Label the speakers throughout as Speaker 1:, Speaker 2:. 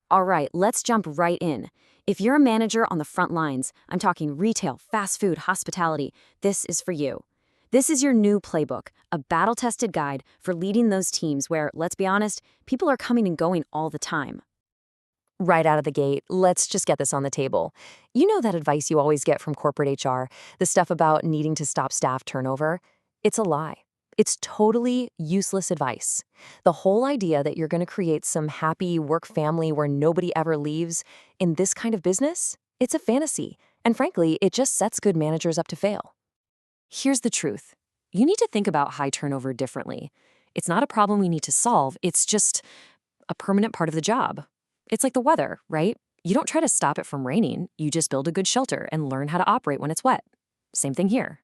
Speaker 1: All right, let's jump right in. If you're a manager on the front lines, I'm talking retail, fast food, hospitality, this is for you. This is your new playbook, a battle-tested guide for leading those teams where, let's be honest, people are coming and going all the time.
Speaker 2: Right out of the gate, let's just get this on the table. You know that advice you always get from corporate HR, the stuff about needing to stop staff turnover? It's a lie. It's totally useless advice. The whole idea that you're going to create some happy work family where nobody ever leaves in this kind of business, it's a fantasy. And frankly, it just sets good managers up to fail. Here's the truth. You need to think about high turnover differently. It's not a problem we need to solve, it's just a permanent part of the job. It's like the weather, right? You don't try to stop it from raining, you just build a good shelter and learn how to operate when it's wet. Same thing here.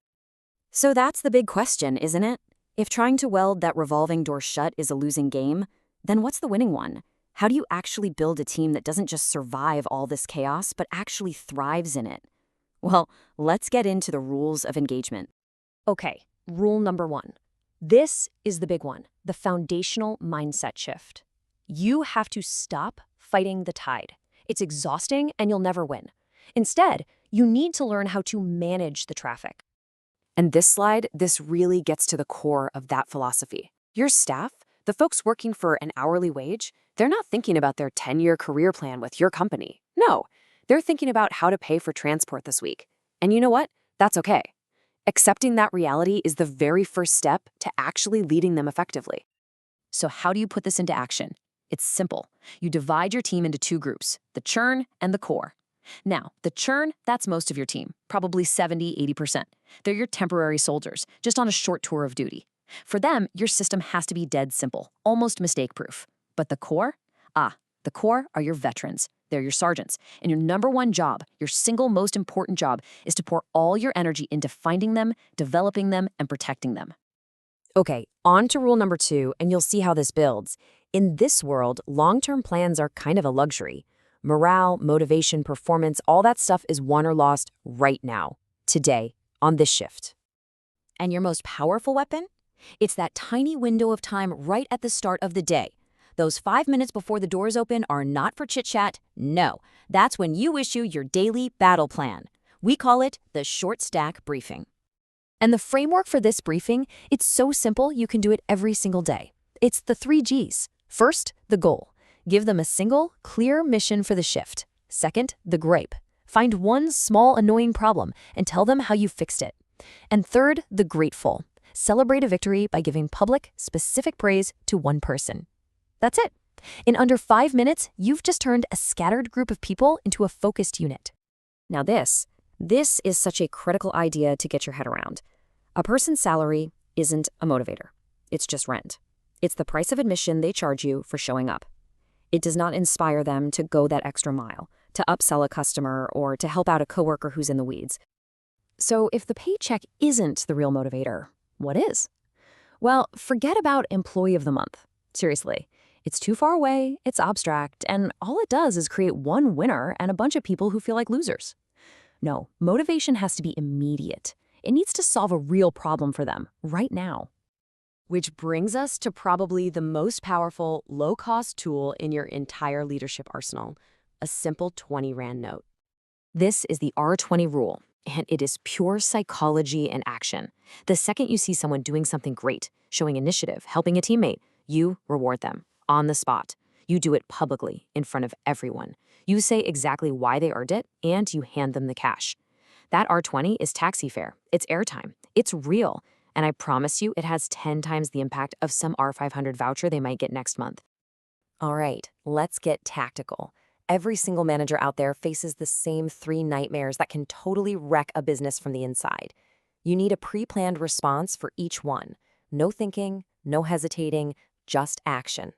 Speaker 1: So that's the big question, isn't it? If trying to weld that revolving door shut is a losing game, then what's the winning one? How do you actually build a team that doesn't just survive all this chaos, but actually thrives in it? Well, let's get into the rules of engagement.
Speaker 2: Okay, rule number one. This is the big one, the foundational mindset shift. You have to stop fighting the tide. It's exhausting and you'll never win. Instead, you need to learn how to manage the traffic. And this really gets to the core of that philosophy. Your staff, the folks working for an hourly wage, they're not thinking about their 10-year career plan with your company. No, they're thinking about how to pay for transport this week. And you know what? That's okay. Accepting that reality is the very first step to actually leading them effectively. So how do you put this into action? It's simple. You divide your team into two groups, the churn and the core. Now, the churn, that's most of your team, probably 70–80%. They're your temporary soldiers, just on a short tour of duty. For them, your system has to be dead simple, almost mistake-proof. But the core? The core are your veterans. They're your sergeants. And your number one job, your single most important job, is to pour all your energy into finding them, developing them, and protecting them. Okay, on to rule number two, and you'll see how this builds. In this world, long-term plans are kind of a luxury. Morale, motivation, performance, all that stuff is won or lost right now, today, on this shift.
Speaker 1: And your most powerful weapon? It's that tiny window of time right at the start of the day. Those 5 minutes before the doors open are not for chit-chat. No, that's when you issue your daily battle plan. We call it the short stack briefing.
Speaker 2: And the framework for this briefing, it's so simple you can do it every single day. It's the 3 Gs. First, the goal. Give them a single, clear mission for the shift. Second, the gripe. Find one small, annoying problem and tell them how you fixed it. And third, the grateful. Celebrate a victory by giving public, specific praise to one person. That's it. In under 5 minutes, you've just turned a scattered group of people into a focused unit.
Speaker 1: Now this is such a critical idea to get your head around. A person's salary isn't a motivator. It's just rent. It's the price of admission they charge you for showing up. It does not inspire them to go that extra mile, to upsell a customer, or to help out a coworker who's in the weeds.
Speaker 2: So if the paycheck isn't the real motivator, what is? Well, forget about Employee of the Month. Seriously, it's too far away, it's abstract, and all it does is create one winner and a bunch of people who feel like losers. No, motivation has to be immediate. It needs to solve a real problem for them, right now. Which brings us to probably the most powerful, low-cost tool in your entire leadership arsenal, a simple 20 Rand note. This is the R20 rule, and it is pure psychology in action. The second you see someone doing something great, showing initiative, helping a teammate, you reward them, on the spot. You do it publicly, in front of everyone. You say exactly why they earned it, and you hand them the cash. That R20 is taxi fare, it's airtime, it's real, and I promise you it has 10 times the impact of some R500 voucher they might get next month. All right, let's get tactical. Every single manager out there faces the same 3 nightmares that can totally wreck a business from the inside. You need a pre-planned response for each one. No thinking, no hesitating, just action.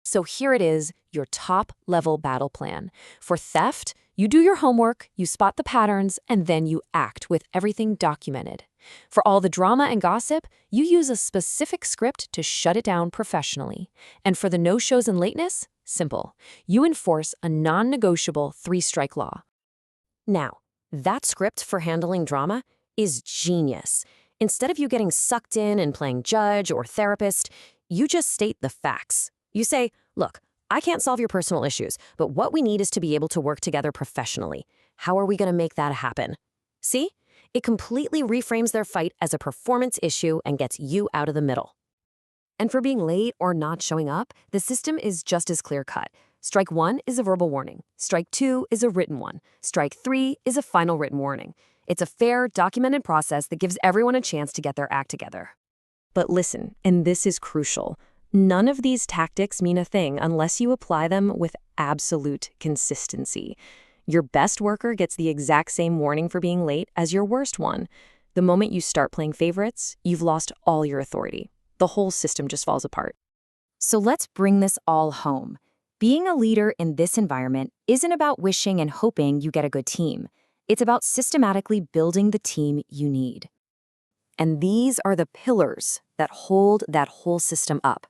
Speaker 2: So here it is, your top-level battle plan. For theft, you do your homework, you spot the patterns, and then you act with everything documented. For all the drama and gossip, you use a specific script to shut it down professionally. And for the no-shows and lateness, simple. You enforce a non-negotiable 3-strike law. Now, that script for handling drama is genius. Instead of you getting sucked in and playing judge or therapist, you just state the facts. You say, look, I can't solve your personal issues, but what we need is to be able to work together professionally. How are we going to make that happen? See? It completely reframes their fight as a performance issue and gets you out of the middle. And for being late or not showing up, the system is just as clear-cut. Strike 1 is a verbal warning. Strike 2 is a written one. Strike 3 is a final written warning. It's a fair, documented process that gives everyone a chance to get their act together. But listen, and this is crucial, none of these tactics mean a thing unless you apply them with absolute consistency. Your best worker gets the exact same warning for being late as your worst one. The moment you start playing favorites, you've lost all your authority. The whole system just falls apart. So let's bring this all home. Being a leader in this environment isn't about wishing and hoping you get a good team. It's about systematically building the team you need. And these are the pillars that hold that whole system up.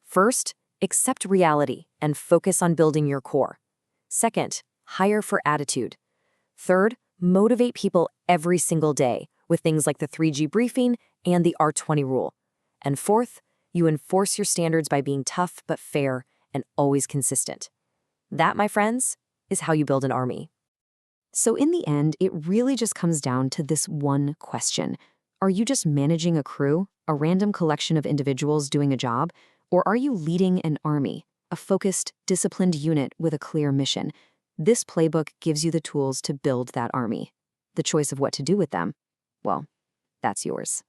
Speaker 2: First, accept reality and focus on building your core. Second, hire for attitude. Third, motivate people every single day with things like the 3G briefing and the R20 rule. And fourth, you enforce your standards by being tough but fair and always consistent. That, my friends, is how you build an army. So in the end, it really just comes down to this one question. Are you just managing a crew, a random collection of individuals doing a job, or are you leading an army, a focused, disciplined unit with a clear mission? This playbook gives you the tools to build that army. The choice of what to do with them, well, that's yours.